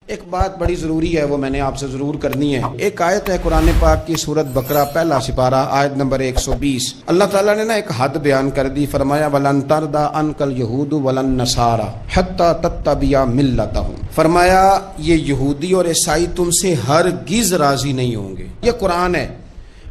ایک بات بڑی ضروری ہے، وہ میں نے آپ سے ضرور کرنی ہے۔ ایک آیت ہے قرآن پاک کی سورت بقرہ پہلا سپارہ آیت نمبر 120۔ اللہ تعالیٰ نے ایک حد بیان کر دی، فرمایا وَلَن تَرْضَىٰ عَنْكَ الْيَهُودُ وَلَا النَّصَارَىٰ حَتَّىٰ تَتَّبِعَ مِلَّتَهُمْ۔ فرمایا یہ یہودی اور عیسائی تم سے ہرگز راضی نہیں ہوں گے۔ یہ قرآن ہے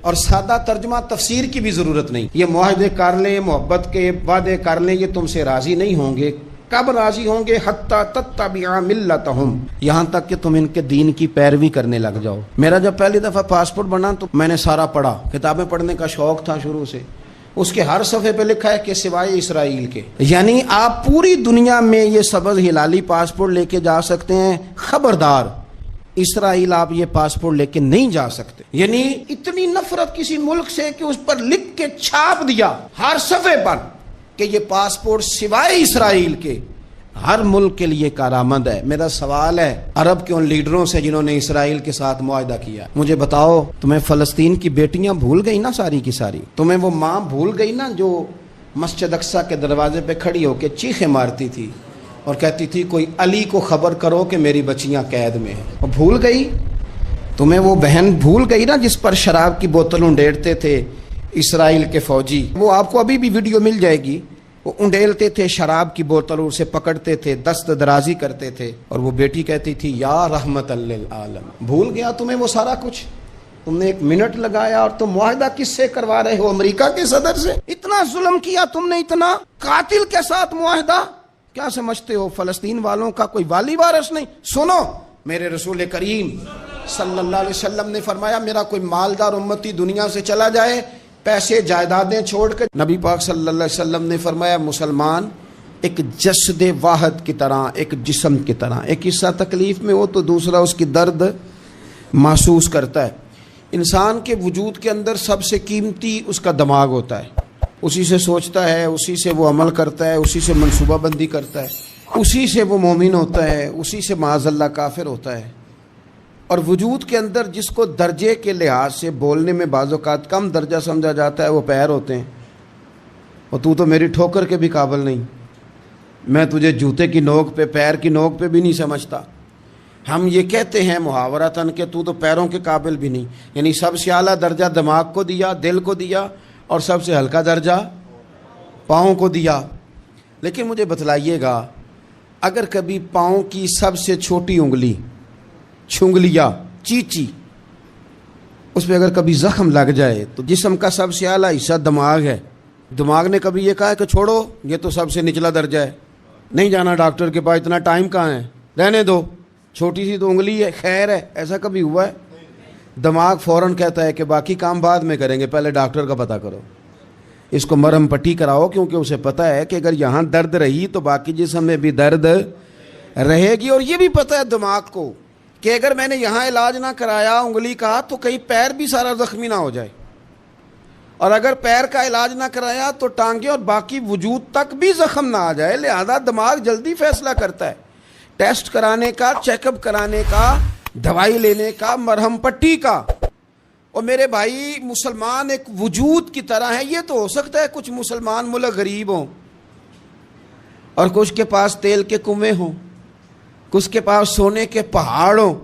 اور سادہ ترجمہ تفسیر کی بھی ضرورت نہیں۔ یہ معاہدے کر لیں، محبت کے وعدے کر لیں، یہ تم سے راضی نہیں ہوں گے۔ کب راضی ہوں گے؟ حتی تتبع ملتہم، یہاں تک کہ تم ان کے دین کی پیروی کرنے لگ جاؤ۔ میرا جب پہلی دفعہ پاسپورٹ بنا تو میں نے سارا پڑھا، کتابیں پڑھنے کا شوق تھا شروع سے۔ اس کے ہر صفحے پہ لکھا ہے کہ سوائے اسرائیل کے، یعنی آپ پوری دنیا میں یہ سبز ہلالی پاسپورٹ لے کے جا سکتے ہیں، خبردار اسرائیل آپ یہ پاسپورٹ لے کے نہیں جا سکتے۔ یعنی اتنی نفرت کسی ملک سے کہ اس پر لکھ کے چھاپ دیا ہر صفحے پر کہ یہ پاسپورٹ سوائے اسرائیل کے ہر ملک کے لیے کارآمد ہے۔ میرا سوال ہے عرب کے ان لیڈروں سے جنہوں نے اسرائیل کے ساتھ معاہدہ کیا، مجھے بتاؤ تمہیں فلسطین کی بیٹیاں بھول گئی نا ساری کی ساری؟ تمہیں وہ ماں بھول گئی نا جو مسجد اقصیٰ کے دروازے پہ کھڑی ہو کے چیخیں مارتی تھی اور کہتی تھی کوئی علی کو خبر کرو کہ میری بچیاں قید میں ہیں؟ وہ بھول گئی؟ تمہیں وہ بہن بھول گئی نا جس پر شراب کی بوتل انڈیڑتے تھے اسرائیل کے فوجی؟ وہ آپ کو ابھی بھی ویڈیو مل جائے گی۔ وہ انڈیلتے تھے شراب کی بوتل، اسے پکڑتے تھے، دست درازی کرتے تھے، اور وہ بیٹی کہتی تھی یا رحمت للعالم۔ بھول گیا تمہیں وہ سارا کچھ؟ تم نے 1 منٹ لگایا اور تم معاہدہ کس سے کروا رہے ہو؟ امریکہ کے صدر سے؟ اتنا ظلم کیا تم نے، اتنا قاتل کے ساتھ معاہدہ؟ کیا سمجھتے ہو فلسطین والوں کا کوئی والی وارث نہیں؟ سنو، میرے رسول کریم صلی اللہ علیہ وسلم نے فرمایا میرا کوئی مالدار امتی دنیا سے چلا جائے پیسے جائیدادیں چھوڑ کر، نبی پاک صلی اللہ علیہ وسلم نے فرمایا مسلمان ایک جسد واحد کی طرح، ایک جسم کی طرح، ایک حصہ تکلیف میں ہو تو دوسرا اس کی درد محسوس کرتا ہے۔ انسان کے وجود کے اندر سب سے قیمتی اس کا دماغ ہوتا ہے، اسی سے سوچتا ہے، اسی سے وہ عمل کرتا ہے، اسی سے منصوبہ بندی کرتا ہے، اسی سے وہ مومن ہوتا ہے، اسی سے معاذ اللہ کافر ہوتا ہے۔ اور وجود کے اندر جس کو درجے کے لحاظ سے بولنے میں بعض اوقات کم درجہ سمجھا جاتا ہے وہ پیر ہوتے ہیں۔ اور تو میری ٹھوکر کے بھی قابل نہیں، میں تجھے جوتے کی نوک پہ، پیر کی نوک پہ بھی نہیں سمجھتا۔ ہم یہ کہتے ہیں محاورتاً کہ تو پیروں کے قابل بھی نہیں، یعنی سب سے اعلیٰ درجہ دماغ کو دیا، دل کو دیا، اور سب سے ہلکا درجہ پاؤں کو دیا۔ لیکن مجھے بتلائیے گا اگر کبھی پاؤں کی سب سے چھوٹی انگلی چھنگلیا چیچی اس پہ اگر کبھی زخم لگ جائے تو جسم کا سب سے اعلیٰ حصہ دماغ ہے، دماغ نے کبھی یہ کہا ہے کہ چھوڑو یہ تو سب سے نچلا درجہ ہے، نہیں جانا ڈاکٹر کے پاس، اتنا ٹائم کہاں ہے، رہنے دو، چھوٹی سی تو انگلی ہے، خیر ہے؟ ایسا کبھی ہوا ہے؟ دماغ فوراً کہتا ہے کہ باقی کام بعد میں کریں گے، پہلے ڈاکٹر کا پتہ کرو، اس کو مرہم پٹی کراؤ، کیونکہ اسے پتہ ہے کہ اگر یہاں درد رہی تو باقی جسم میں بھی درد رہے گی۔ اور یہ بھی پتہ ہے دماغ کو کہ اگر میں نے یہاں علاج نہ کرایا انگلی کا تو کہیں پیر بھی سارا زخمی نہ ہو جائے، اور اگر پیر کا علاج نہ کرایا تو ٹانگیں اور باقی وجود تک بھی زخم نہ آ جائے۔ لہذا دماغ جلدی فیصلہ کرتا ہے، ٹیسٹ کرانے کا، چیک اپ کرانے کا، دوائی لینے کا، مرہم پٹی کا۔ اور میرے بھائی مسلمان ایک وجود کی طرح ہے۔ یہ تو ہو سکتا ہے کچھ مسلمان ملک غریب ہوں اور کچھ کے پاس تیل کے کنویں ہوں، کچھ کے پاس سونے کے پہاڑ ہوں،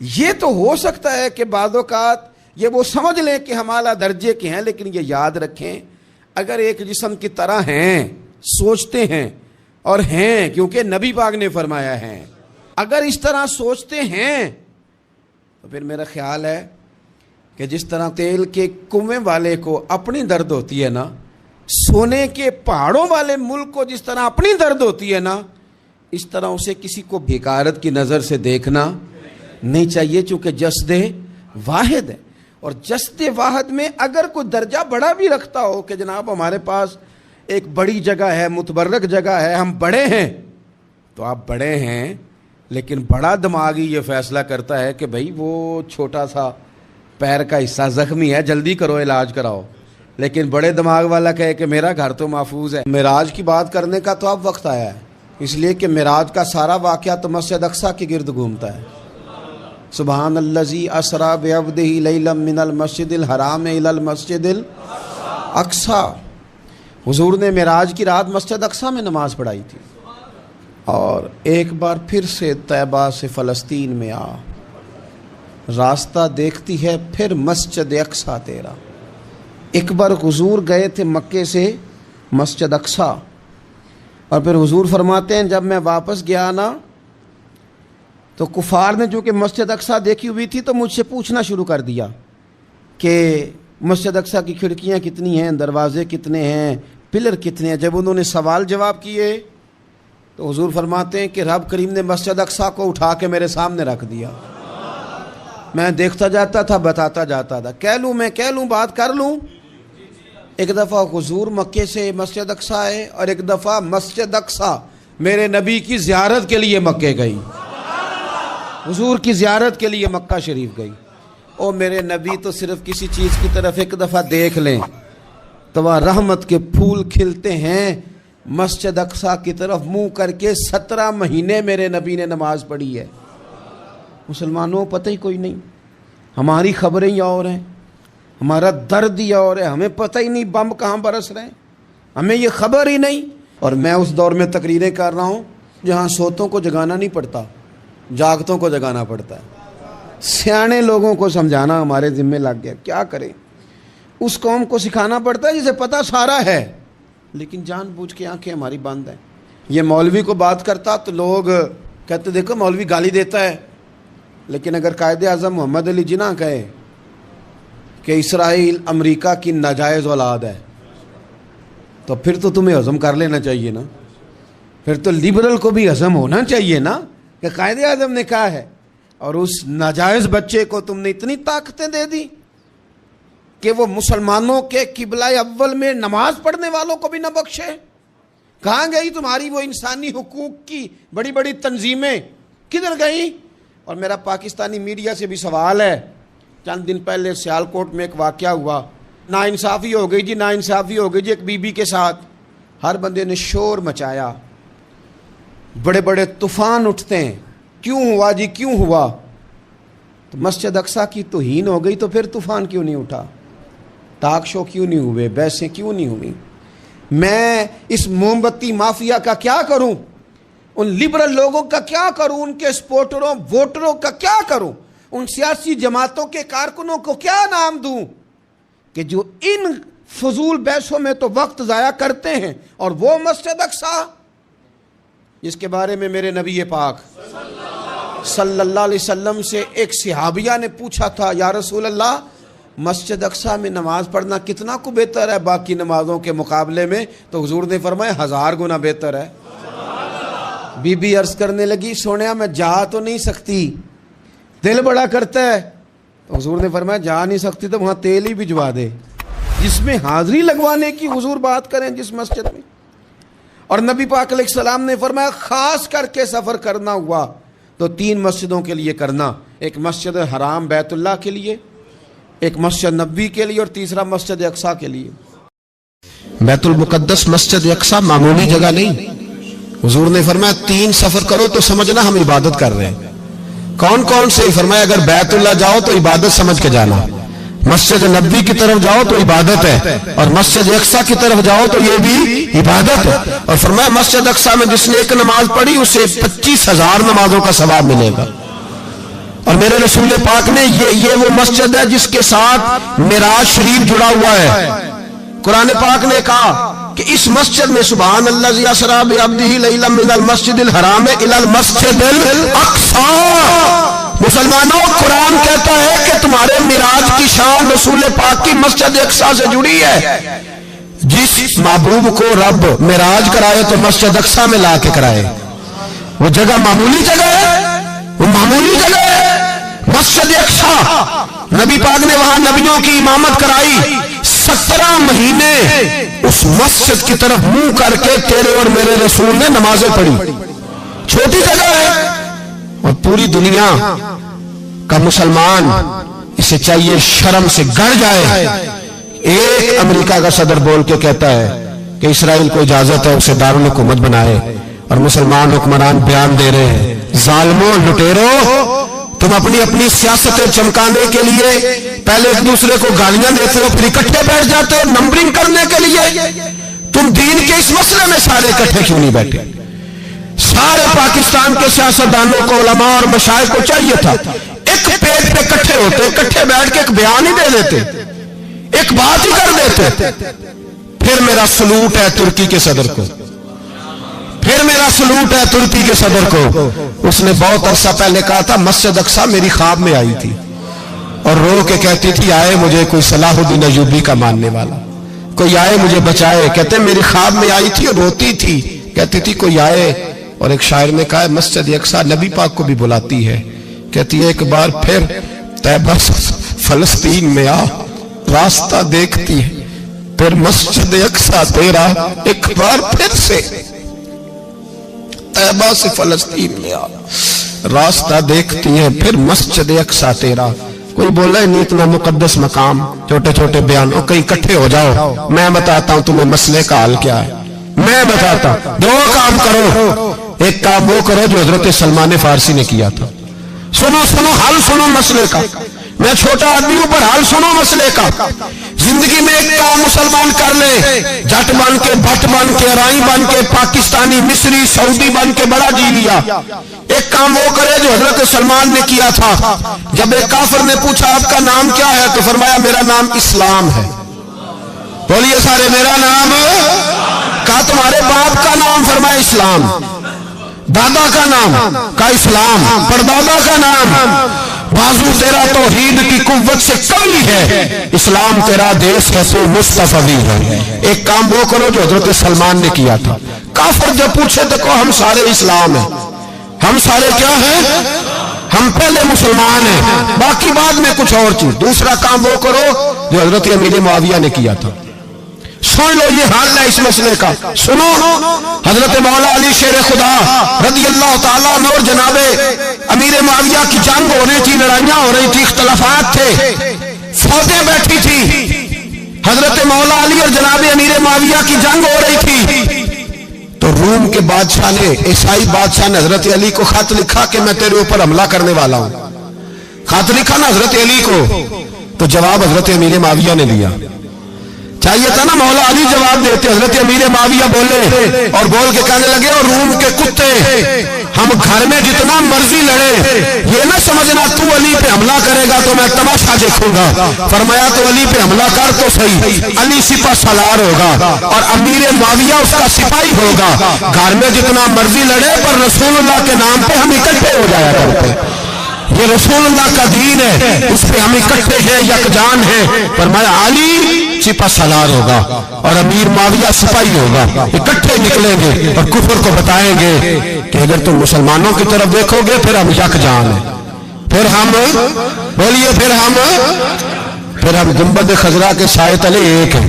یہ تو ہو سکتا ہے کہ بعض اوقات یہ وہ سمجھ لیں کہ ہم اعلیٰ درجے کے ہیں، لیکن یہ یاد رکھیں اگر ایک جسم کی طرح ہیں، سوچتے ہیں اور ہیں، کیونکہ نبی پاک نے فرمایا ہے، اگر اس طرح سوچتے ہیں تو پھر میرا خیال ہے کہ جس طرح تیل کے کنویں والے کو اپنی درد ہوتی ہے نا، سونے کے پہاڑوں والے ملک کو جس طرح اپنی درد ہوتی ہے نا، اس طرح اسے کسی کو بھیکارت کی نظر سے دیکھنا نہیں چاہیے، چونکہ جسد واحد ہے۔ اور جسد واحد میں اگر کوئی درجہ بڑا بھی رکھتا ہو کہ جناب ہمارے پاس ایک بڑی جگہ ہے، متبرک جگہ ہے، ہم بڑے ہیں، تو آپ بڑے ہیں، لیکن بڑا دماغ ہی یہ فیصلہ کرتا ہے کہ بھائی وہ چھوٹا سا پیر کا حصہ زخمی ہے، جلدی کرو علاج کراؤ۔ لیکن بڑے دماغ والا کہے کہ میرا گھر تو محفوظ ہے۔ معراج کی بات کرنے کا تو اب وقت آیا ہے، اس لیے کہ معراج کا سارا واقعہ تو مسجد اقصیٰ کے گرد گھومتا ہے۔ سبحان الذی اسریٰ بعبدہ لیلا من المسجد الحرام الی المسجد الاقصیٰ۔ حضور نے معراج کی رات مسجد اقصیٰ میں نماز پڑھائی تھی۔ اور ایک بار پھر سے طیبہ سے فلسطین میں آ، راستہ دیکھتی ہے پھر مسجد اقصیٰ تیرا۔ ایک بار حضور گئے تھے مکے سے مسجد اقصیٰ، اور پھر حضور فرماتے ہیں جب میں واپس گیا نا تو کفار نے جو کہ مسجد اقصیٰ دیکھی ہوئی تھی تو مجھ سے پوچھنا شروع کر دیا کہ مسجد اقصیٰ کی کھڑکیاں کتنی ہیں، دروازے کتنے ہیں، پلر کتنے ہیں۔ جب انہوں نے سوال جواب کیے تو حضور فرماتے ہیں کہ رب کریم نے مسجد اقصیٰ کو اٹھا کے میرے سامنے رکھ دیا۔ میں دیکھتا جاتا تھا، بتاتا جاتا تھا، کہہ لوں بات کر لوں۔ ایک دفعہ حضور مکے سے مسجد اقصیٰ آئے اور ایک دفعہ مسجد اقصیٰ میرے نبی کی زیارت کے لیے مکے گئی، حضور کی زیارت کے لیے مکہ شریف گئی۔ او میرے نبی تو صرف کسی چیز کی طرف ایک دفعہ دیکھ لیں تو وہاں رحمت کے پھول کھلتے ہیں۔ مسجد اقصیٰ کی طرف منہ کر کے 17 مہینے میرے نبی نے نماز پڑھی ہے۔ مسلمانوں پتہ ہی کوئی نہیں، ہماری خبریں ہی اور ہیں، ہمارا درد ہی اور ہے، ہمیں پتہ ہی نہیں بم کہاں برس رہے ہیں، ہمیں یہ خبر ہی نہیں۔ اور میں اس دور میں تقریریں کر رہا ہوں جہاں سوتوں کو جگانا نہیں پڑتا، جاگتوں کو جگانا پڑتا ہے۔ سیانے لوگوں کو سمجھانا ہمارے ذمہ لگ گیا، کیا کریں؟ اس قوم کو سکھانا پڑتا ہے جسے پتہ سارا ہے، لیکن جان بوجھ کے آنکھیں ہماری بند ہیں۔ یہ مولوی کو بات کرتا تو لوگ کہتے دیکھو مولوی گالی دیتا ہے، لیکن اگر قائد اعظم محمد علی جناح کہے کہ اسرائیل امریکہ کی ناجائز اولاد ہے تو پھر تو تمہیں ہضم کر لینا چاہیے نا، پھر تو لبرل کو بھی ہضم ہونا چاہیے نا کہ قائد اعظم نے کہا ہے، اور اس ناجائز بچے کو تم نے اتنی طاقتیں دے دی کہ وہ مسلمانوں کے قبلہ اول میں نماز پڑھنے والوں کو بھی نہ بخشے۔ کہاں گئی تمہاری وہ انسانی حقوق کی بڑی بڑی تنظیمیں، کدھر گئیں؟ اور میرا پاکستانی میڈیا سے بھی سوال ہے، چند دن پہلے سیالکوٹ میں ایک واقعہ ہوا، ناانصافی ہو گئی جی، ناانصافی ہو گئی جی ایک بی بی کے ساتھ۔ ہر بندے نے شور مچایا، بڑے بڑے طوفان اٹھتے ہیں، کیوں ہوا جی کیوں ہوا؟ تو مسجد اقصیٰ کی توہین ہو گئی تو پھر طوفان کیوں نہیں اٹھا؟ ٹاک شو کیوں نہیں ہوئے؟ بحثیں کیوں نہیں ہوئی؟ میں اس موم بتی مافیا کا کیا کروں؟ ان لبرل لوگوں کا کیا کروں؟ ان کے سپورٹروں ووٹروں کا کیا کروں؟ ان سیاسی جماعتوں کے کارکنوں کو کیا نام دوں کہ جو ان فضول بحثوں میں تو وقت ضائع کرتے ہیں، اور وہ مسجد اقصیٰ جس کے بارے میں میرے نبی پاک صلی اللہ علیہ وسلم سے ایک صحابیہ نے پوچھا تھا، یا رسول اللہ مسجد اقصیٰ میں نماز پڑھنا کتنا کو بہتر ہے باقی نمازوں کے مقابلے میں؟ تو حضور نے فرمایا 1000 گنا بہتر ہے۔ بی بی عرض کرنے لگی سونیا میں جا تو نہیں سکتی، دل بڑا کرتا ہے۔ تو حضور نے فرمایا جا نہیں سکتی تو وہاں تیل ہی بھجوا دے، جس میں حاضری لگوانے کی حضور بات کریں جس مسجد میں۔ اور نبی پاک علیہ السلام نے فرمایا خاص کر کے سفر کرنا ہوا تو 3 مسجدوں کے لیے کرنا، ایک مسجد حرام بیت اللہ کے لیے، ایک مسجد نبوی کے لیے، اور تیسرا مسجد اقصیٰ کے لیے۔ بیت المقدس مسجد اقصیٰ معمولی جگہ نہیں، حضور نے فرمایا 3 سفر کرو تو سمجھنا ہم عبادت کر رہے ہیں۔ کون کون سے؟ فرمایا اگر بیت اللہ جاؤ تو عبادت سمجھ کے جانا، مسجد نبوی کی طرف جاؤ تو عبادت ہے، اور مسجد اقصیٰ کی طرف جاؤ تو یہ بھی عبادت ہے۔ اور فرمایا مسجد اقصیٰ میں جس نے ایک نماز پڑھی اسے 25,000 نمازوں کا ثواب ملے گا۔ اور میرے رسول پاک نے یہ وہ مسجد ہے جس کے ساتھ معراج شریف جڑا ہوا ہے۔ قرآن پاک نے کہا کہ اس مسجد میں سبحان الذی اسری بعبدہ لیلا من المسجد الحرام الی المسجد الاقصیٰ۔ مسلمانوں قرآن کہتا ہے کہ تمہارے معراج کی شان رسول پاک کی مسجد اقصیٰ سے جڑی ہے۔ جس محبوب کو رب معراج کرائے تو مسجد اقصیٰ میں لا کے کرائے۔ وہ جگہ معمولی جگہ ہے، وہ معمولی جگہ ہے مسجد اقصیٰ۔ نبی پاک نے وہاں نبیوں کی امامت کرائی، 17 مہینے اس مسجد کی طرف منہ کر کے تیرے اور میرے رسول نے نمازیں پڑھی۔ چھوٹی جگہ ہے، اور پوری دنیا کا مسلمان اسے چاہیے شرم سے گڑ جائے۔ ایک امریکہ کا صدر بول کے کہتا ہے کہ اسرائیل کو اجازت ہے اسے دارالحکومت بنائے، اور مسلمان حکمران بیان دے رہے ہیں ظالموں لٹیروں تم اپنی سیاستیں چمکانے کے لیے پہلے ایک دوسرے کو گالیاں دیتے ہو، پھر اکٹھے بیٹھ جاتے ہو نمبرنگ کرنے کے لیے۔ تم دین کے اس مسئلے میں سارے اکٹھے کیوں نہیں بیٹھے؟ سارے پاکستان کے سیاستدانوں کو، علماء اور مشائخ کو چاہیے تھا ایک پیج پہ اکٹھے ہوتے، اکٹھے بیٹھ کے ایک بیان ہی دے دیتے، ایک بات ہی کر دیتے. پھر میرا سلوٹ ہے ترکی کے صدر کو، پھر میرا سلوٹ ہے ترکی کے صدر کو. اس نے بہت عرصہ پہلے کہا تھا مسجد اقصی میری خواب میں آئی تھی اور رو کے کہتی تھی آئے مجھے کوئی صلاح الدین ایوبی کا ماننے والا، کوئی آئے مجھے بچائے. کہتے میری خواب میں آئی تھی اور روتی تھی، کہتی تھی کوئی آئے. اور ایک شاعر نے کہا مسجد اقصی نبی پاک کو بھی بلاتی ہے، کہتی ہے ایک بار پھر طیبہ فلسطین میں آ، راستہ دیکھتی ہے پھر مسجد اقصی تیرا، ایک بار پھر سے طیبہ سے فلسطین میں آ، راستہ دیکھتی ہے پھر مسجد اقصی تیرا. کوئی بولا ہے نہیں اتنا مقدس مقام، چھوٹے چھوٹے بیان، اور کہیں اکٹھے ہو جاؤ، میں بتاتا ہوں تمہیں مسئلے کا حل کیا ہے. میں بتاتا ہوں، دو کام کرو. ایک کام وہ کرو جو حضرت سلمان فارسی نے کیا تھا، سنو حل سنو مسئلے کا. میں چھوٹا آدمی ہوں پر حل سنو مسئلے کا. زندگی میں ایک کام مسلمان کر لے، جٹ بن کے، بھٹ بن کے، رائی بن کے، پاکستانی، مصری، سعودی بن کے بڑا جی لیا. ایک کام وہ کرے جو حضرت سلمان نے کیا تھا. جب ایک کافر نے پوچھا آپ کا نام کیا ہے تو فرمایا میرا نام اسلام ہے. بولیے سارے میرا نام. کہا تمہارے باپ کا نام؟ فرمایا اسلام. دادا کا نام؟ کہا اسلام. پردادا کا نام؟ بازو تیرا توحید کی قوت سے کمی ہے، اسلام تیرا دیس ہے تو مصطفی ہے. ایک کام وہ کرو جو حضرت سلمان نے کیا تھا. کافر جب پوچھے تو کہو ہم سارے اسلام ہیں، ہم سارے کیا ہیں؟ ہم پہلے مسلمان ہیں، باقی بعد میں کچھ اور چیز. دوسرا کام وہ کرو جو حضرت امیر معاویہ نے کیا تھا. سن لو یہ حال ہے اس مسئلے کا. سنو حضرت مولا علی شیر خدا رضی اللہ تعالیٰ عنہ اور جناب امیر معاویہ کی جنگ ہو رہی تھی، لڑائیاں ہو رہی تھی، اختلافات تھے، فوجیں بیٹھی تھی. حضرت مولا علی اور جناب امیر معاویہ کی جنگ ہو رہی تھی تو روم کے بادشاہ نے، عیسائی بادشاہ نے حضرت علی کو خط لکھا کہ میں تیرے اوپر حملہ کرنے والا ہوں. خط لکھا نا حضرت علی کو، تو جواب حضرت امیر معاویہ نے لیا. چاہیے تھا نا مولا علی جواب دیتے، حضرت امیر معاویہ بولے اور بول کے کہنے لگے اور روم کے کتے ہم گھر میں جتنا مرضی لڑے، یہ نہ سمجھنا تو علی پہ حملہ کرے گا تو میں تماشا دیکھوں گا. فرمایا تو علی پہ حملہ کر تو صحیح، علی سپہ سالار ہوگا اور امیر معاویہ اس کا سپاہی ہوگا. گھر میں جتنا مرضی لڑے پر رسول اللہ کے نام پہ ہم اکٹھے ہو جایا کرتے. یہ رسول اللہ کا دین ہے، اس پہ ہم اکٹھے ہیں، یکجان ہیں. فرمایا علی سپہ سالار ہوگا اور امیر معاویہ سپاہی ہوگا، اکٹھے نکلیں گے اور کفر کو بتائیں گے کہ اگر تم مسلمانوں کی طرف دیکھو گے پھر ہم یکجان ہیں، پھر ہم بولیے پھر ہم گنبد خضرا کے سائے تلے ایک ہیں،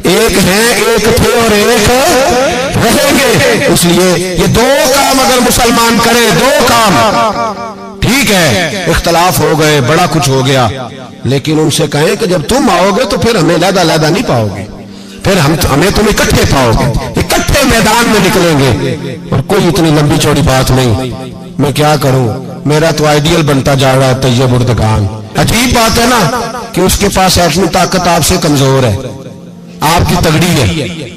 ایک ہیں، ایک تھے اور ایک رہیں گے. اس لیے یہ دو کام اگر مسلمان کرے، دو کام ٹھیک ہے، اختلاف ہو گئے، بڑا کچھ ہو گیا، لیکن ان سے کہیں کہ جب تم آؤ گے تو پھر ہمیں علیحدہ نہیں پاؤ گے، پھر ہمیں تم اکٹھے پاؤ گے، اکٹھے میدان میں نکلیں گے. اور کوئی اتنی لمبی چوڑی بات نہیں، میں کیا کروں، میرا تو آئیڈیل بنتا جا رہا ہے طیب اردگان. عجیب بات ہے نا کہ اس کے پاس ایٹمی طاقت آپ سے کمزور ہے، آپ کی تگڑی ہے.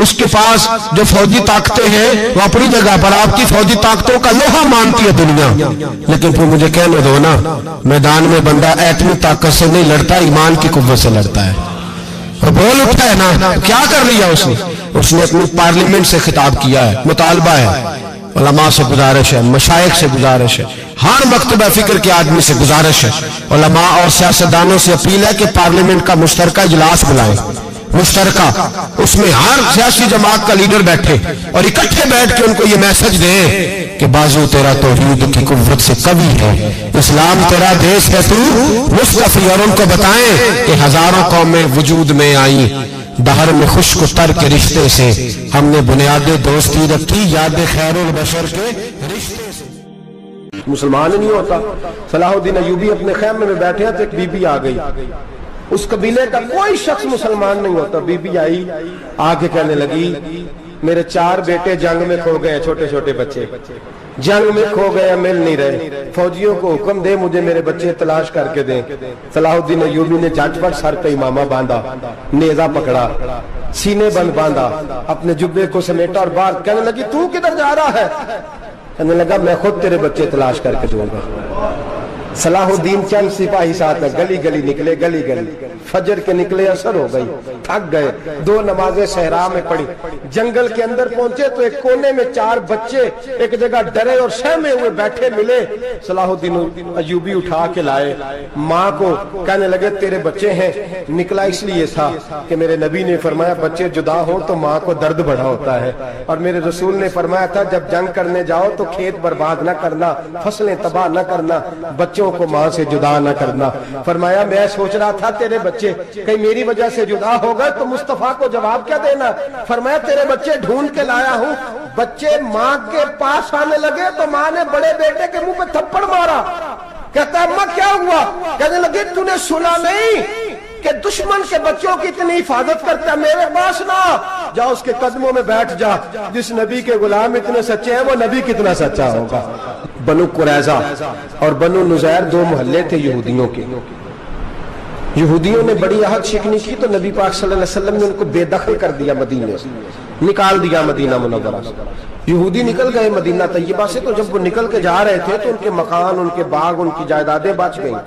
اس کے پاس جو فوجی طاقتیں ہیں وہ اپنی جگہ پر، آپ کی فوجی طاقتوں کا لوہا مانتی ہے دنیا. لیکن پھر مجھے کہنے دو نا، میدان میں بندہ ایٹمی طاقت سے نہیں لڑتا، ایمان کی قوت سے لڑتا ہے. اور بول اٹھا ہے نا، کیا کر لیا اس نے اپنی پارلیمنٹ سے خطاب کیا ہے، مطالبہ ہے، علماء سے گزارش ہے، مشائخ سے گزارش ہے، ہر مکتبہ فکر کے آدمی سے گزارش ہے، علماء اور سیاستدانوں سے اپیل ہے کہ پارلیمنٹ کا مشترکہ اجلاس بلائیں، مشترکہ، اس میں ہر سیاسی جماعت کا لیڈر بیٹھے اور اکٹھے بیٹھ کے ان کو یہ میسج دیں کہ بازو تیرا توحید کی قوت سے قوی ہے، اسلام تیرا دیس ہے تو مصطفی. اور ان کو بتائیں کہ ہزاروں قومیں وجود میں آئیں، دہر میں خشک تر کے رشتے سے ہم نے بنیاد دوستی رکھی، یاد خیر البشر کے رشتے سے. مسلمان ہی نہیں ہوتا. صلاح الدین ایوبی اپنے خیمے میں بیٹھے ہیں تو ایک بی بی آ گئی، اس قبیلے کا کوئی شخص مسلمان نہیں ہوتا. بی بی آئی، آگے کہنے لگی میرے 4 بیٹے جنگ میں کھو گئے، چھوٹے چھوٹے بچے. جنگ میں کھو گیا مل نہیں رہے، فوجیوں کو حکم دے مجھے میرے بچے تلاش کر کے دیں۔ صلاح الدین ایوبی نے جھٹ پٹ سر پہ امامہ باندھا، نیزہ پکڑا، سینے بند باندھا، اپنے جبے کو سمیٹا اور باہر کہنے لگی تو کدھر جا رہا ہے؟ کہنے لگا میں خود تیرے بچے تلاش کر کے دوں گا۔ صلاح الدین چند سپاہی ساتھ میں گلی گلی نکلے، گلی گلی فجر کے نکلے، اثر ہو گئی، تھک گئے، 2 نمازیں صحرا میں پڑھی، جنگل کے اندر پہنچے تو ایک کونے میں 4 بچے ایک جگہ ڈرے اور سہمے ہوئے بیٹھے ملے۔ صلاح الدین ایوبی اٹھا کے لائے، ماں کو کہنے لگے تیرے بچے ہیں۔ نکلا اس لیے تھا کہ میرے نبی نے فرمایا بچے جدا ہوں تو ماں کو درد بڑا ہوتا ہے، اور میرے رسول نے فرمایا تھا جب جنگ کرنے جاؤ تو کھیت برباد نہ کرنا، فصلیں تباہ نہ کرنا، بچوں کو ماں سے جدا نہ کرنا۔ فرمایا میں سوچ رہا تھا تیرے بچے کہیں میری وجہ سے جدا ہو گئے تو مصطفیٰ کو جواب کیا دینا؟ فرمایا تیرے بچے ڈھونڈ کے لایا ہوں۔ بچے ماں کے پاس آنے لگے تو ماں نے بڑے بیٹے کے منہ پہ تھپڑ مارا۔ کہتا اماں کیا ہوا؟ کہنے لگے تو نے سنا نہیں کہ دشمن کے بچوں کی اتنی حفاظت کرتا ہے؟ میرے پاس نہ جا، اس کے قدموں میں بیٹھ جا۔ جس نبی کے غلام اتنے سچے ہیں وہ نبی کتنا سچا ہوگا۔ بنو قریظہ اور بنو نذیر 2 محلے تھے یہودیوں کے۔ یہودیوں نے بڑی عہد شکنی کی تو نبی پاک صلی اللہ علیہ وسلم نے ان کو بے دخل کر دیا، مدینے سے نکال دیا، مدینہ منورہ سے۔ یہودی نکل گئے مدینہ طیبہ سے، تو جب وہ نکل کے جا رہے تھے تو ان کے مکان، ان کے باغ، ان کی جائیدادیں بچ گئیں۔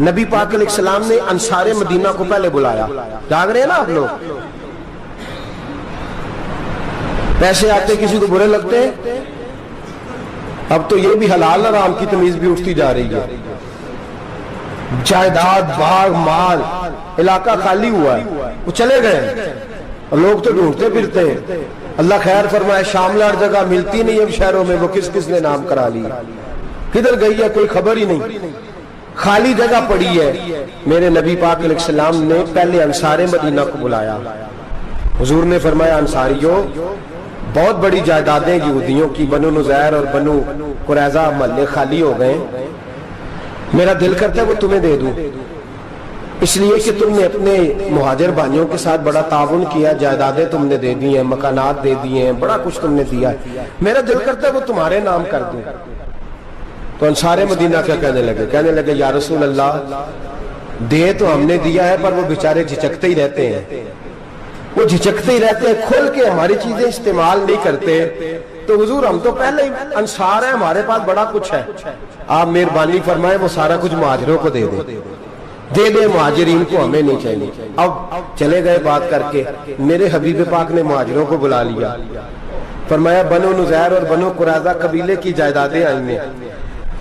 نبی پاک علیہ السلام نے انصار مدینہ کو پہلے بلایا۔ جاگ رہے ہیں نا آپ لوگ؟ پیسے آتے کسی کو برے لگتے ہیں؟ اب تو یہ بھی حلال حرام کی تمیز بھی اٹھتی جا رہی ہے۔ جائیداد، باغ، مال، علاقہ خالی ہوا ہے، وہ چلے گئے، اور لوگ تو ڈھونڈتے پھرتے ہیں۔ اللہ خیر فرمائے، شاملہ جگہ ملتی نہیں اب شہروں میں، وہ کس کس نے نام کرا لی، کدھر گئی ہے کوئی خبر ہی نہیں، خالی جگہ پڑی ہے۔ میرے نبی پاک علیہ السلام نے پہلے انصار مدینہ کو بلایا۔ حضور نے فرمایا انصاریوں، بہت بڑی جائیدادیں یہودیوں کی، بنو نذیر اور بنو قریظہ محلے خالی ہو گئے، میرا دل کرتا ہے وہ تمہیں دے دوں، اس لیے کہ تم نے اپنے مہاجر بھائیوں کے ساتھ بڑا تعاون کیا، جائیدادیں تم نے دے دی ہیں، مکانات دے دیے ہیں، بڑا کچھ تم نے دیا ہے، میرا دل کرتا ہے وہ تمہارے نام کر دوں۔ تو انصار مدینہ کیا کہنے لگے؟ کہنے لگے یا رسول اللہ، دے تو ہم نے دیا ہے پر وہ بیچارے جھچکتے ہی رہتے ہیں، وہ جھچکتے ہی رہتے ہیں، کھول کے ہماری چیزیں استعمال نہیں کرتے۔ تو حضور ہم تو پہلے ہی انصار ہیں، ہمارے پاس بڑا کچھ ہے، آپ مہربانی فرمائے وہ سارا کچھ مہاجروں کو دے دے، مہاجرین کو ہمیں نہیں چاہیے۔ اب چلے گئے بات کر کے، میرے حبیب پاک نے مہاجروں کو بلا لیا، فرمایا بنو نذیر اور بنو قریظہ قبیلے کی جائیدادیں آئی ہیں،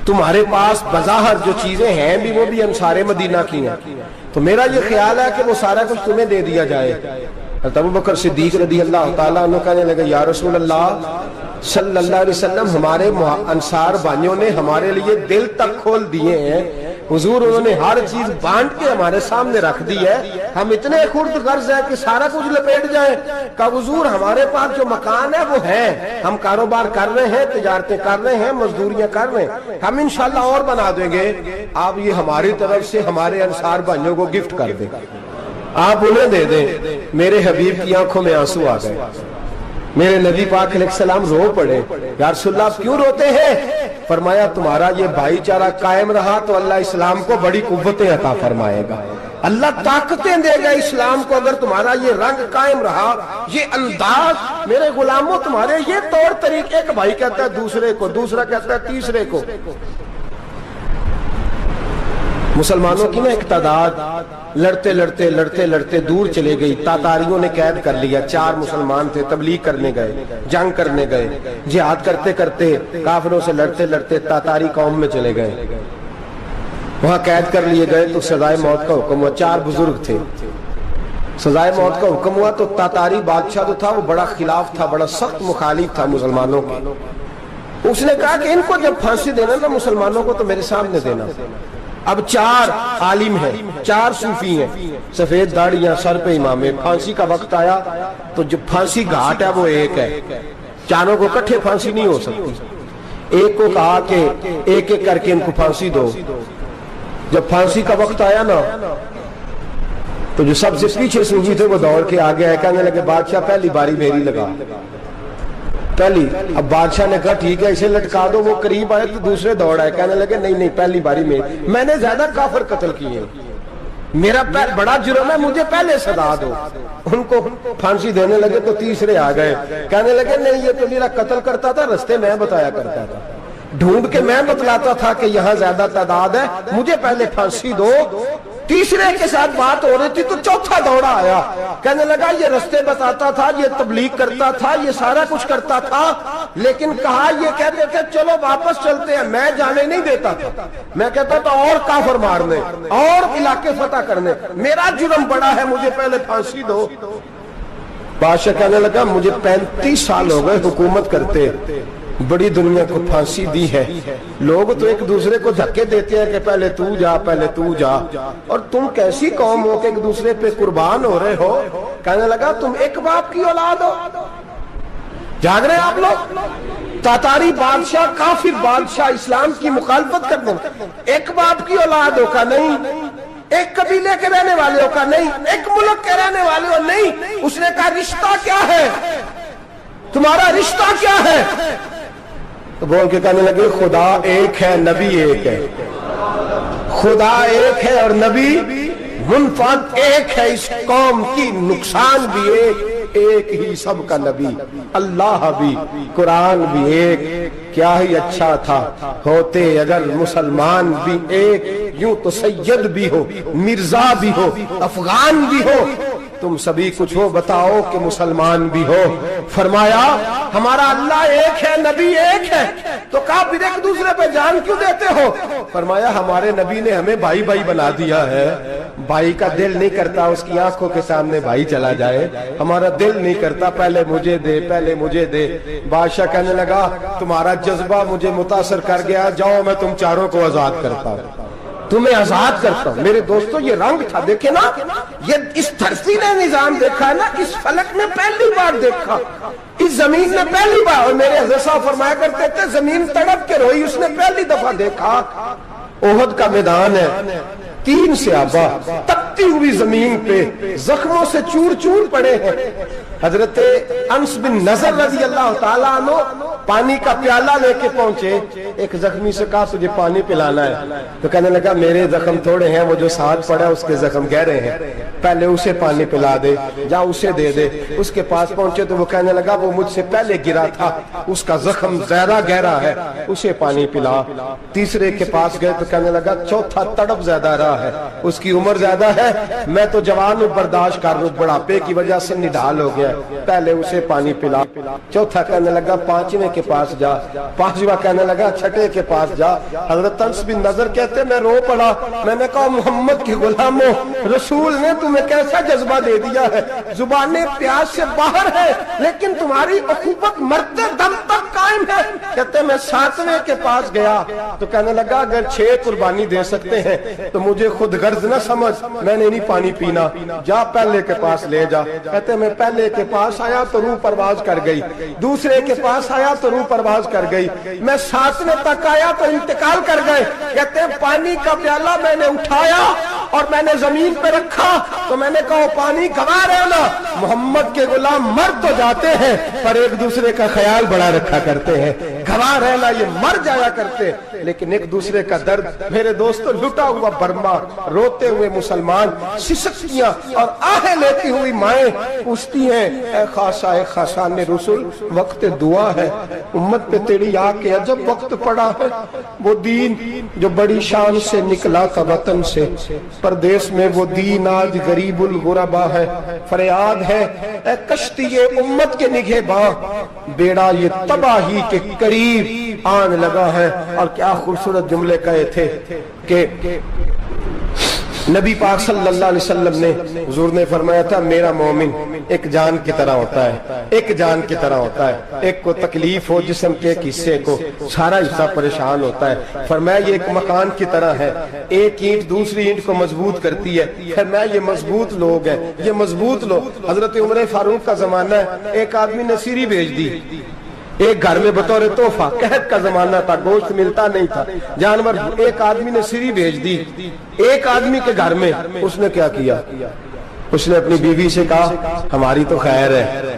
تمہارے پاس بظاہر جو چیزیں ہیں بھی وہ بھی انصار مدینہ کی ہیں، تو میرا یہ خیال ہے کہ وہ سارا کچھ تمہیں دے دیا جائے۔ ابو بکر صدیق رضی اللہ تعالیٰ عنہ کہنے لگے یا رسول اللہ صلی اللہ علیہ وسلم، ہمارے انصار بھائیوں نے ہمارے لیے دل تک کھول دیے ہیں، حضور انہوں نے ہر چیز بانٹ کے ہمارے سامنے رکھ دی ہے، ہم اتنے خرد غرض ہیں کہ سارا کچھ لپیٹ جائیں۔ کہ حضور ہمارے پاس جو مکان ہے وہ ہے، ہم کاروبار کر رہے ہیں، تجارتیں کر رہے ہیں، مزدوریاں کر رہے ہیں، ہم انشاءاللہ اور بنا دیں گے، آپ یہ ہماری طرف سے ہمارے انصار بھائیوں کو گفٹ کر دیں، آپ انہیں دے دیں۔ میرے حبیب کی آنکھوں میں آنسو آ گئے، میرے نبی پاک علیہ السلام رو پڑے، یا رسول اللہ آپ کیوں روتے ہیں؟ فرمایا تمہارا یہ بھائی چارہ قائم رہا تو اللہ اسلام کو بڑی قوتیں عطا فرمائے گا، اللہ طاقتیں دے گا اسلام کو، اگر تمہارا یہ رنگ قائم رہا، یہ انداز، میرے غلاموں تمہارے یہ طور طریقے، ایک بھائی کہتا ہے دوسرے کو، دوسرا کہتا ہے تیسرے کو۔ مسلمانوں کی نا ایک تعداد لڑتے لڑتے لڑتے لڑتے دور چلے گئی، تاتاریوں نے قید کر لیا، 4 مسلمان تھے، تبلیغ کرنے گئے، جنگ کرنے گئے، جہاد کرتے کرتے کافروں سے لڑتے لڑتے تاتاری قوم میں چلے گئے، وہاں قید کر لیے گئے تو سزائے موت کا حکم ہوا، 4 بزرگ تھے، سزائے موت کا حکم ہوا تو تاتاری بادشاہ جو تھا وہ بڑا خلاف تھا، بڑا سخت مخالف تھا مسلمانوں کے، اس نے کہا کہ ان کو جب پھانسی دینا نا مسلمانوں کو تو میرے سامنے دینا۔ اب 4 عالم ہیں، 4 صوفی ہیں، سفید داڑیاں، سر پہ امامے، پھانسی کا وقت آیا تو جو پھانسی گھاٹ ہے وہ ایک ہے، چاروں کو کٹھے پھانسی نہیں ہو سکتی، ایک کو کہا کہ ایک ایک کر کے ان کو پھانسی دو۔ جب پھانسی کا وقت آیا نا تو جو سب سے پیچھے صوفی تھے وہ دوڑ کے آگے آئے، کہنے لگے بادشاہ پہلی باری میری لگا۔ پہلی اب بادشاہ نے کہا ٹھیک ہے اسے لٹکا دو. وہ قریب آئے تو دوسرے دوڑ آئے, کہنے لگے نہیں نہیں پہلی باری میں نے زیادہ کافر قتل کیے, میرا بڑا جرم ہے, مجھے پہلے سزا دو. ان کو پھانسی دینے لگے تو تیسرے آ گئے, کہنے لگے نہیں یہ تو میرا قتل کرتا تھا, رستے میں بتایا کرتا تھا, ڈھونڈ کے میں بتلاتا تھا کہ یہاں زیادہ تعداد ہے, مجھے پہلے پھانسی دو. تیسرے کے ساتھ بات ہو رہی تھی تو چوتھا دوڑا آیا, کہنے لگا یہ رستے بتاتا تھا, یہ تبلیغ کرتا تھا, یہ سارا کچھ کرتا تھا, لیکن کہا یہ کہتے تھے چلو واپس چلتے ہیں, میں جانے نہیں دیتا تھا, میں کہتا تھا اور کافر مارنے اور علاقے فتح کرنے, میرا جرم بڑا ہے, مجھے پہلے پھانسی دو. بادشاہ کہنے لگا مجھے 35 سال ہو گئے حکومت کرتے, بڑی دنیا کو پھانسی دی ہے, لوگ تو ایک دوسرے کو دھکے دیتے ہیں کہ پہلے تو جا پہلے تو جا, اور تم کیسی قوم ہو کہ ایک دوسرے پہ قربان ہو رہے ہو. کہنے لگا تم ایک باپ کی اولاد ہو, جاگ رہے آپ لوگ. تاتاری بادشاہ کافر بادشاہ اسلام کی مخالفت کرتے ہیں, ایک باپ کی اولاد ہو کا نہیں, ایک قبیلے کے رہنے والے ہو کا نہیں, ایک ملک کے رہنے والے ہو نہیں. اس نے کہا رشتہ کیا ہے تمہارا, رشتہ کیا ہے؟ تو بول کے کہنے لگے خدا ایک ہے نبی ایک ہے, خدا ایک ہے اور نبی منفرد ایک ہے, اس قوم کی نقصان بھی ایک ہی سب کا نبی, اللہ بھی قرآن بھی ایک. کیا ہی اچھا تھا ہوتے اگر مسلمان بھی ایک, یوں تو سید بھی ہو مرزا بھی ہو افغان بھی ہو, تم سبھی کچھ ہو بتاؤ کہ مسلمان بھی ہو. فرمایا ہمارا اللہ ایک ہے نبی ایک ہے, تو کہا پھر ایک دوسرے پہ جان کیوں دیتے ہو؟ فرمایا ہمارے نبی نے ہمیں بھائی بھائی بنا دیا ہے, بھائی کا دل نہیں کرتا اس کی آنکھوں کے سامنے بھائی چلا جائے, ہمارا دل نہیں کرتا پہلے مجھے دے پہلے مجھے دے. بادشاہ کہنے لگا تمہارا جذبہ مجھے متاثر کر گیا, جاؤ میں تم چاروں کو آزاد کرتا ہوں, تمہیں آزاد کرتا ہوں. میرے دوستو یہ رنگ تھا, دیکھیں نا, یہ اس دھرتی نے نظام دیکھا ہے نا, اس فلک نے پہلی بار دیکھا, اس زمین نے پہلی بار, اور میرے حضرت صاحب فرمایا کرتے تھے زمین تڑپ کے روئی, اس نے پہلی دفعہ دیکھا. احد کا میدان ہے, 3 صحابہ تپتی ہوئی زمین پہ زخموں سے چور چور پڑے ہیں. حضرت انس بن نضر رضی اللہ تعالیٰ عنہ پانی کا پیالہ لے کے پہنچے, ایک زخمی سے کہا تجھے پانی پلانا ہے, تو کہنے لگا میرے زخم تھوڑے ہیں, وہ جو ساتھ پڑا اس کے زخم گہرے ہیں, پہلے اسے پانی پلا دے, جا اسے دے دے. اس کے پاس پہنچے تو وہ کہنے لگا وہ مجھ سے پہلے گرا تھا, اس کا زخم زیادہ گہرا ہے, اسے پانی پلا. تیسرے کے پاس گئے تو کہنے لگا چوتھا تڑپ زیادہ رہا ہے, اس کی عمر زیادہ ہے, میں تو جوان ہوں برداشت کر لوں, بڑھاپے کی وجہ سے نڈھال ہو گیا, پہلے اسے پانی پلا. چوتھا کہنے لگا 5ویں کے پاس جا, 5واں کہنے لگا 6ٹھے کے پاس جا. حضرت انس بن نضر کہتے میں رو پڑا, میں نے کہا محمد کے غلاموں, رسول نے تمہیں کیسا جذبہ دے دیا ہے, زبانیں پیاس سے باہر ہے لیکن تمہاری اخوت مرتے دم تک قائم ہے. کہتے میں 7ویں کے پاس گیا تو کہنے لگا اگر 6 قربانی دے سکتے ہیں تو مجھے خود غرض نہ سمجھ, میں نے نہیں پانی پینا, جا پہلے کے پاس لے جا. کہتے میں پہلے کے پاس آیا تو روح پرواز کر گئی, دوسرے کے پاس آیا تو روح پرواز کر گئی, میں 7ویں تک آیا تو انتقال کر گئے. کہتے ہیں پانی کا پیالہ میں نے اٹھایا اور میں نے زمین پہ رکھا تو میں نے کہا پانی گواہ رہنا, محمد کے غلام مر تو جاتے ہیں پر ایک دوسرے کا خیال بڑا رکھا کرتے ہیں, گواہ رہنا یہ مر جایا کرتے لیکن ایک دوسرے کا درد. میرے دوستو لٹا ہوا برما, روتے ہوئے مسلمان, سسکیاں اور آہیں لیتی ہوئی مائیں پوچھتی ہیں اے خاصا اے خاصان رسول, وقت دعا ہے, امت پہ تیری آ کے عجب وقت پڑا ہے. وہ دین جو بڑی شان سے نکلا تھا وطن سے, پردیس میں وہ دین آج غریب الغربا ہے. فریاد ہے اے کشتی امت کے نگہباں, بیڑا یہ تباہی کے قریب آن لگا ہے. اور کیا خوبصورت جملے کہے تھے کہ نبی پاک صلی اللہ علیہ وسلم نے, حضور نے فرمایا تھا میرا مومن ایک جان کی طرح ہوتا ہے, ایک جان کی طرح ہوتا ہے. ایک کو تکلیف ہو جسم کے ایک حصے کو, سارا حصہ پریشان ہوتا ہے. فرمایا یہ ایک مکان کی طرح ہے, ایک اینٹ دوسری اینٹ کو مضبوط کرتی ہے. فرمایا یہ مضبوط لوگ ہیں, یہ مضبوط لوگ. حضرت عمر فاروق کا زمانہ ہے, ایک آدمی نے سیری بھیج دی ایک گھر میں بطور تحفہ, قحط کا زمانہ تھا, گوشت ملتا نہیں تھا, جانور. ایک آدمی نے سیری بھیج دی ایک آدمی کے گھر میں. اس نے کیا کیا, اس نے اپنی بیوی سے کہا ہماری تو خیر ہے,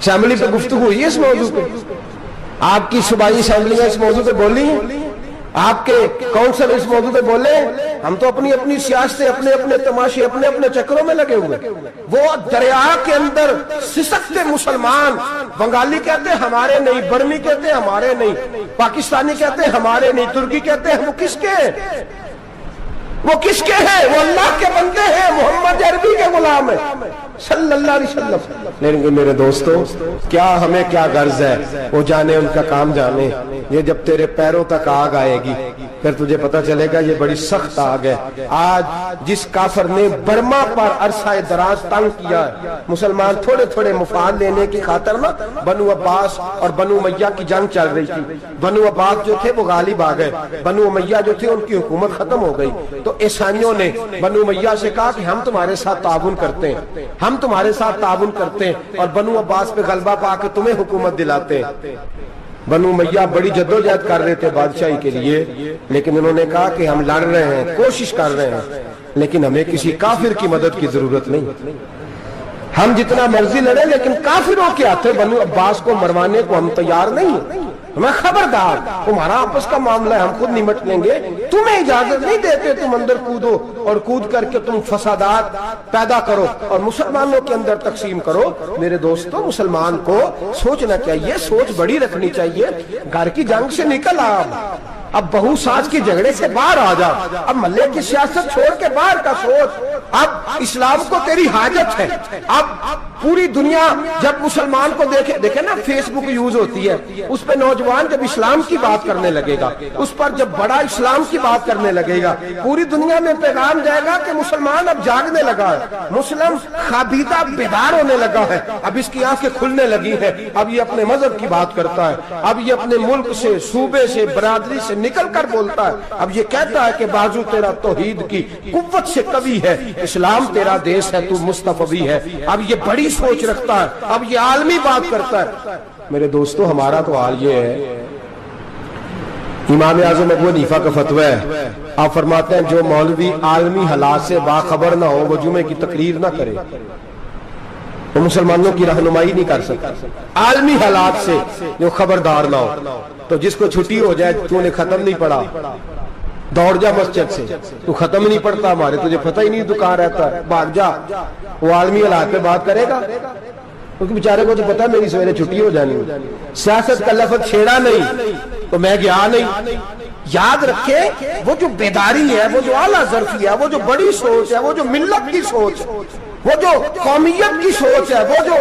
اسمبلی پہ گفتگو ہوئی ہے اس موضوع پہ؟ آپ کی صوبائی اسمبلیاں اس موضوع پہ بولی ہیں؟ آپ کے کونسل اس موضوع پہ بولے؟ ہم تو اپنی اپنی سیاستیں، اپنے اپنے تماشے، اپنے اپنے چکروں میں لگے ہوئے. وہ دریا کے اندر سسکتے مسلمان، بنگالی کہتے ہیں ہمارے نہیں، برمی کہتے ہیں ہمارے نہیں، پاکستانی کہتے ہیں ہمارے نہیں، ترکی کہتے ہیں وہ کس کے ہیں؟ وہ کس کے ہیں؟ وہ اللہ کے بندے ہیں، محمد عربی کے غلام ہیں صلی اللہ علیہ وسلم. لیکن میرے دوستو، کیا ہمیں کیا غرض ہے؟ وہ جانے، ان کا کام جانے. یہ جب تیرے پیروں تک آگ آئے گی پھر تجھے پتہ چلے گا یہ بڑی سخت آگ ہے. آج جس کافر نے برما پر عرصہ دراز تنگ کیا ہے، مسلمان تھوڑے تھوڑے مفاد لینے کی خاطر نا، بنو عباس اور بنو امیہ کی جنگ چل رہی تھی. بنو عباس جو تھے وہ غالب آ گئے، بنو امیہ جو تھے ان کی حکومت ختم ہو گئی. تو عیسائیوں نے بنو امیہ سے کہا کہ ہم تمہارے ساتھ تعاون کرتے ہیں، ہم تمہارے ساتھ تعاون کرتے ہیں اور بنو عباس پہ غلبہ پا کے تمہیں حکومت دلاتے ہیں. بنو امیہ بڑی جدوجہد کر رہے تھے بادشاہی کے لیے، لیکن انہوں نے کہا کہ ہم لڑ رہے ہیں، کوشش کر رہے ہیں، لیکن ہمیں کسی کافر کی مدد کی ضرورت نہیں. ہم جتنا مرضی لڑیں لیکن کافروں کے ہاتھوں بنو عباس کو مروانے کو ہم تیار نہیں. میں خبردار، تمہارا آپس کا معاملہ ہے، ہم خود نمٹ لیں گے، تمہیں اجازت نہیں دیتے تم اندر کودو اور کود کر کے تم فسادات پیدا کرو اور مسلمانوں کے اندر تقسیم کرو. میرے دوستو، مسلمان کو سوچنا چاہیے، سوچ بڑی رکھنی چاہیے. گھر کی جنگ سے نکل آ، اب بہو ساس کے جھگڑے سے باہر آ جا، اب ملے کی سیاست چھوڑ کے باہر کا سوچ. اب اسلام کو تیری حاجت ہے. اب پوری دنیا جب مسلمان کو دیکھے نا، فیس بک یوز ہوتی ہے، اس پہ نوجوان جب اسلام کی بات کرنے لگے گا، اس پر جب بڑا اسلام کی بات کرنے لگے گا، پوری دنیا میں پیغام جائے گا کہ مسلمان اب جاگنے لگا ہے، مسلم خوابیدہ بیدار ہونے لگا ہے، اب اس کی آنکھیں کھلنے لگی ہیں، اب یہ اپنے مذہب کی بات کرتا ہے، اب یہ اپنے ملک سے، صوبے سے، برادری سے نکل کر بولتا ہے. اب یہ کہتا ہے کہ بازو تیرا توحید کی قوت سے قوی ہے، اسلام تیرا دیس ہے، تو مصطفی ہے. اب یہ بڑی سوچ رکھتا ہے، اب یہ عالمی بات کرتا ہے. میرے دوستو، ہمارا تو حال یہ ہے. امام اعظم ابو حنیفہ کا فتویٰ ہے، آپ فرماتے ہیں جو مولوی عالمی حالات سے باخبر نہ ہو وہ جمعے کی تقریر نہ کرے، وہ مسلمانوں کی رہنمائی نہیں کر سکتا. عالمی حالات سے جو خبردار نہ ہو، تو جس کو چھٹی ہو جائے، تو نے ختم نہیں پڑھا، دوڑ جا مسجد سے، تو ختم نہیں پڑھتا، ہمارے تجھے پتہ ہی نہیں تو کہاں رہتا ہے، بھاگ جا. وہ عالمی حالات پہ بات کرے گا، کیونکہ بیچارے کو تو پتا ہے میری سویرے چھٹی ہو جانی. سیاست کا لفظ چھیڑا نہیں تو میں گیا نہیں. یاد رکھے، وہ جو بیداری ہے، وہ جو اعلیٰ ظرفی ہے، وہ جو بڑی سوچ ہے، وہ جو ملت کی سوچ ہے، وہ جو قومیت کی سوچ ہے، وہ جو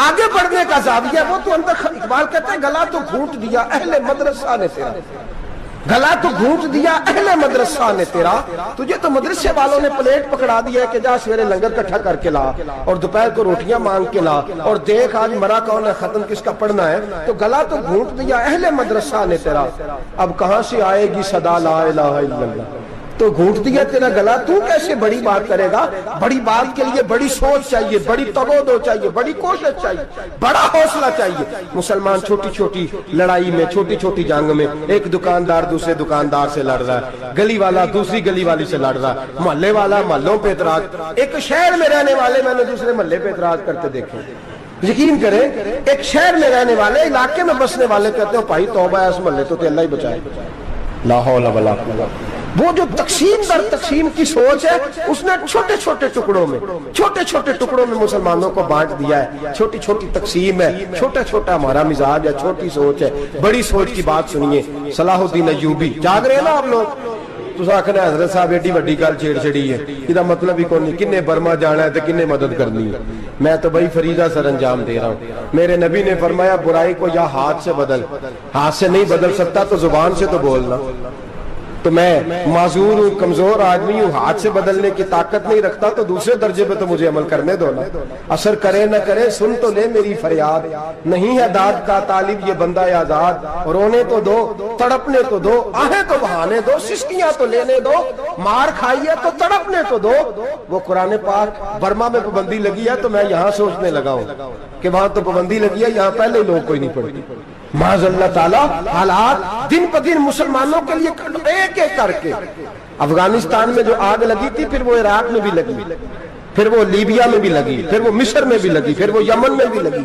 آگے بڑھنے کا زاویہ ہے، وہ تو اندر. اقبال کہتے ہیں گلا تو گھونٹ دیا اہل مدرسہ نے تیرا، گلا تو گھونٹ دیا اہل مدرسہ نے تیرا. تجھے تو مدرسے والوں نے پلیٹ پکڑا دیا ہے کہ جا سویرے لنگر کٹھا کر کے لا اور دوپہر کو روٹیاں مانگ کے لا اور دیکھ آج مرا کون ہے، ختم کس کا پڑھنا ہے. تو گلا تو گھونٹ دیا اہل مدرسہ نے تیرا، اب کہاں سے آئے گی صدا لا الہ الا اللہ. تو گھونٹ دیا تیرا گلا، تو کیسے بڑی بات کرے گا؟ بڑی بات کے لیے بڑی سوچ چاہیے، بڑی تگودو چاہیے، بڑی کوشش چاہیے، بڑا حوصلہ چاہیے. مسلمان چھوٹی چھوٹی لڑائی میں، چھوٹی چھوٹی جنگ میں، ایک دکاندار دوسرے دکاندار سے لڑ رہا ہے، گلی والا دوسری گلی والی سے لڑ رہا ہے، محلے والا محلوں پہ اعتراض. ایک شہر میں رہنے والے میں نے دوسرے محلے پہ اعتراض کرتے دیکھے. یقین کریں، ایک شہر میں رہنے والے، علاقے میں بسنے والے کہتے ہیں بھائی توبہ ہے اس محلے تو اللہ ہی بچائے. لا حول ولا قوت. وہ جو تقسیم در تقسیم کی سوچ ہے، اس نے چھوٹے چھوٹے ٹکڑوں میں مسلمانوں کو بانٹ دیا ہے. چھوٹی چھوٹی تقسیم ہے، چھوٹا چھوٹا ہمارا مزاج ہے، چھوٹی سوچ ہے. بڑی سوچ کی بات سنیے. صلاح الدین ایوبی، جاگ رہے ہیں نا آپ لوگ؟ تو آخر حضرت صاحب ایڈی وڈی گل چھیڑ چھڑی ہے، یہ مطلب ہی کون نہیں، کنے برما جانا ہے تو کنے مدد کرنی ہے. میں تو بھائی فریضہ سر انجام دے رہا ہوں. میرے نبی نے فرمایا برائی کو یا ہاتھ سے بدل، ہاتھ سے نہیں بدل سکتا تو زبان سے تو بولنا. تو میں معذور ہوں، کمزور آدمی ہوں، ہاتھ سے بدلنے کی طاقت نہیں رکھتا، تو دوسرے درجے پہ تو مجھے عمل کرنے دو نا. اثر کرے نہ کرے سن تو لے میری فریاد، نہیں ہے داد کا طالب یہ بندہ آزاد. رونے تو دو، تڑپنے تو دو، آہیں تو بہانے دو، سسکیاں تو لینے دو، مار کھائیے تو تڑپنے تو دو. وہ قرآن پاک برما میں پابندی لگی ہے تو میں یہاں سوچنے لگا ہوں کہ وہاں تو پابندی لگی ہے، یہاں پہلے لوگ کوئی نہیں پڑھتی. معاذ اللہ تعالیٰ حالات دن پہ دن مسلمانوں کے لیے ایک ایک کر کے. افغانستان میں جو آگ لگی تھی، پھر وہ عراق میں بھی لگی، پھر وہ لیبیا میں بھی لگی، پھر وہ مصر میں بھی لگی، پھر وہ یمن میں بھی لگی.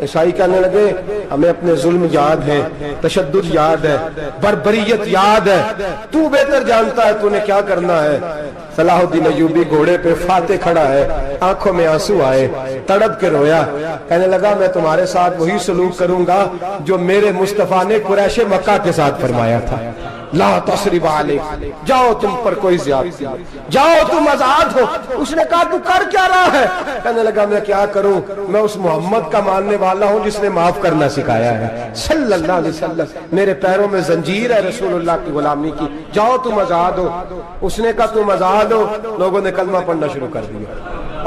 عیسائی کہنے لگے ہمیں اپنے ظلم یاد ہے، تشدد یاد ہے، بربریت یاد ہے، تو بہتر جانتا ہے تو نے کیا کرنا ہے۔ صلاح الدین ایوبی گھوڑے پہ فاتح کھڑا ہے، آنکھوں میں آنسو آئے، تڑپ کے رویا، کہنے لگا میں تمہارے ساتھ وہی سلوک کروں گا جو میرے مصطفیٰ نے قریش مکہ کے ساتھ فرمایا تھا، لا تصریب علیک، جاؤ تم پر کوئی زیادتی نہیں، جاؤ تم آزاد ہو۔ اس نے کہا تو کر کیا رہا ہے؟ کہنے لگا میں کیا کروں، میں اس محمد کا ماننے والا ہوں جس نے معاف کرنا سکھایا ہے صلی اللہ علیہ وسلم، میرے پیروں میں زنجیر ہے رسول اللہ کی غلامی کی، جاؤ تم آزاد ہو۔ اس نے کہا تم آزاد ہو، لوگوں نے کلمہ پڑھنا شروع کر دیا،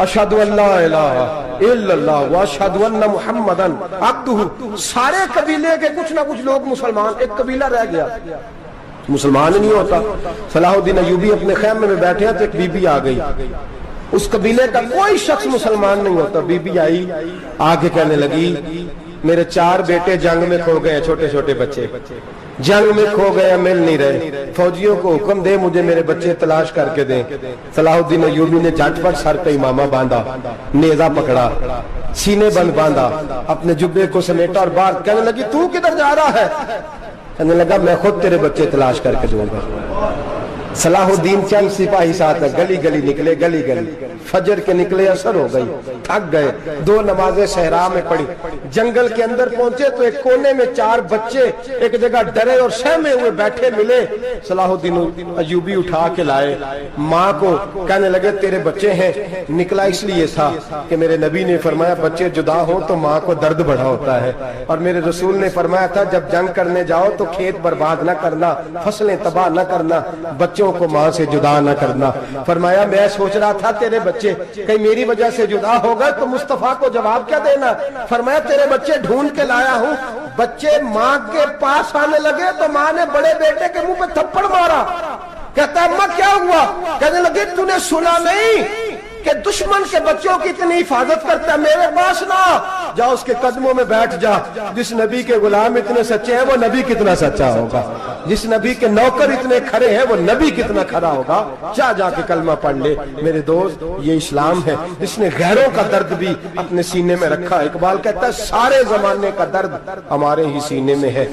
اشہد ان لا الہ الا اللہ واشہد ان محمدن عبدہ۔ سارے قبیلے کے کچھ نہ کچھ لوگ مسلمان، ایک قبیلہ رہ گیا مسلمان نہیں ہوتا۔ صلاح الدین ایوبی اپنے خیمے میں بیٹھے ہیں تو ایک بی بی آ گئی، اس قبیلے کا کوئی شخص مسلمان نہیں ہوتا۔ بی بی آئی، آگے کہنے لگی میرے 4 بیٹے جنگ میں کھو گئے، چھوٹے چھوٹے بچے جنگ میں کھو گئے، مل نہیں رہے، فوجیوں کو حکم دے مجھے میرے بچے تلاش کر کے دیں۔ صلاح الدین ایوبی نے جھٹ پٹ سر پہ امامہ باندھا، نیزہ پکڑا، سینے بند باندھا، اپنے جبے کو سمیٹا اور باہر کہنے لگی تو کدھر جا رہا ہے؟ کہنے لگا میں خود تیرے بچے تلاش کر کے دوں گا۔ صلاح الدین چند سپاہی ساتھ گلی گلی نکلے، گلی گلی فجر کے نکلے، اثر ہو گئی، تھک گئے، 2 نمازیں صحرا میں پڑھی، جنگل کے اندر پہنچے تو ایک کونے میں 4 بچے ایک جگہ ڈرے اور سہمے ہوئے بیٹھے ملے۔ صلاح الدین ایوبی اٹھا کے لائے، ماں کو کہنے لگے تیرے بچے ہیں۔ نکلا اس لیے تھا کہ میرے نبی نے فرمایا بچے جدا ہوں تو ماں کو درد بڑا ہوتا ہے، اور میرے رسول نے فرمایا تھا جب جنگ کرنے جاؤ تو کھیت برباد نہ کرنا، فصلیں تباہ نہ کرنا، بچوں کو ماں سے جدا نہ کرنا۔ فرمایا میں سوچ رہا تھا تیرے بچے کہیں میری وجہ سے جدا ہو گئے تو مصطفیٰ کو جواب کیا دینا۔ فرمایا تیرے بچے ڈھونڈ کے لایا ہوں۔ بچے ماں کے پاس آنے لگے تو ماں نے بڑے بیٹے کے منہ پہ تھپڑ مارا، کہتا اماں کیا ہوا؟ کہنے لگے تو نے سنا نہیں کہ دشمن کے بچوں کی اتنی حفاظت کرتا ہے، میرے پاس نہ جا، اس کے قدموں میں بیٹھ جا۔ جس نبی کے غلام اتنے سچے ہیں وہ نبی کتنا سچا ہوگا، جس نبی کے نوکر اتنے کھڑے ہیں وہ نبی کتنا کھڑا ہوگا، جا کے کلمہ پڑھ لے۔ میرے دوست یہ اسلام ہے جس نے غیروں کا درد بھی اپنے سینے میں رکھا۔ اقبال کہتا ہے سارے زمانے کا درد ہمارے ہی سینے میں ہے،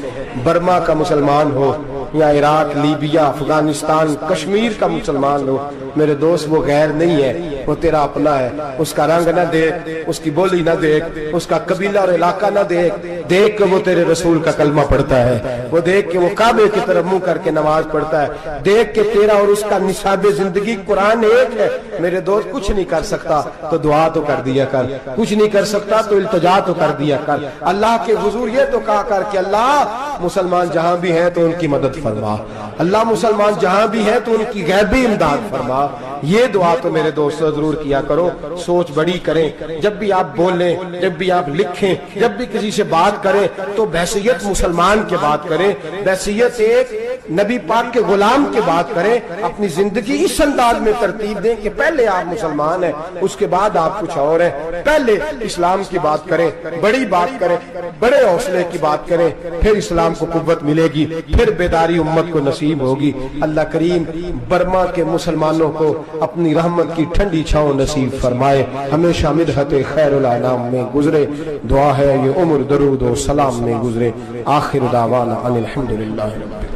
برما کا مسلمان ہو یا عراق، لیبیا، افغانستان، کشمیر کا مسلمان ہو، میرے دوست وہ غیر نہیں ہے، وہ تیرا اپنا ہے۔ اس کا رنگ نہ دیکھ، اس کی بولی نہ دیکھ، اس کا قبیلہ اور علاقہ نہ دیکھ، دیکھ کہ وہ تیرے رسول کا کلمہ پڑھتا ہے، وہ دیکھ کہ وہ کعبے کی طرف منہ کر کے نماز پڑھتا ہے، دیکھ کہ تیرا اور اس کا نصاب زندگی قرآن ایک ہے۔ میرے دوست کچھ نہیں کر سکتا تو دعا تو کر دیا کر، کچھ نہیں کر سکتا تو التجا تو کر دیا کر، اللہ کے حضور یہ تو کہا کر کہ اللہ مسلمان جہاں بھی ہیں تو ان کی مدد فرما، اللہ مسلمان جہاں بھی ہیں تو ان کی غیبی امداد فرما۔ یہ دعا تو میرے دوستوں ضرور کیا کرو، سوچ بڑی کریں، جب بھی آپ بولیں، جب بھی آپ لکھیں، جب بھی کسی سے بات کریں تو بحیثیت مسلمان کے بات کریں، بحیثیت ایک نبی پاک کے غلام کے بات کریں، اپنی زندگی اس انداز میں ترتیب دیں کہ پہلے آپ مسلمان ہیں، اس کے بعد آپ کچھ اور ہیں، پہلے اسلام کی بات کریں، بڑی بات کریں، بڑے حوصلے کی بات کریں، پھر اسلام کو قوت ملے گی، پھر بیداری امت کو نصیب ہوگی۔ اللہ کریم برما کے مسلمانوں کو اپنی رحمت کی ٹھنڈی چھاؤں نصیب فرمائے، ہمیشہ مدحت خیر الانام میں گزرے، دعا ہے یہ عمر درود و سلام میں گزرے۔ آخر دعوانا ان الحمدللہ رب العالمین۔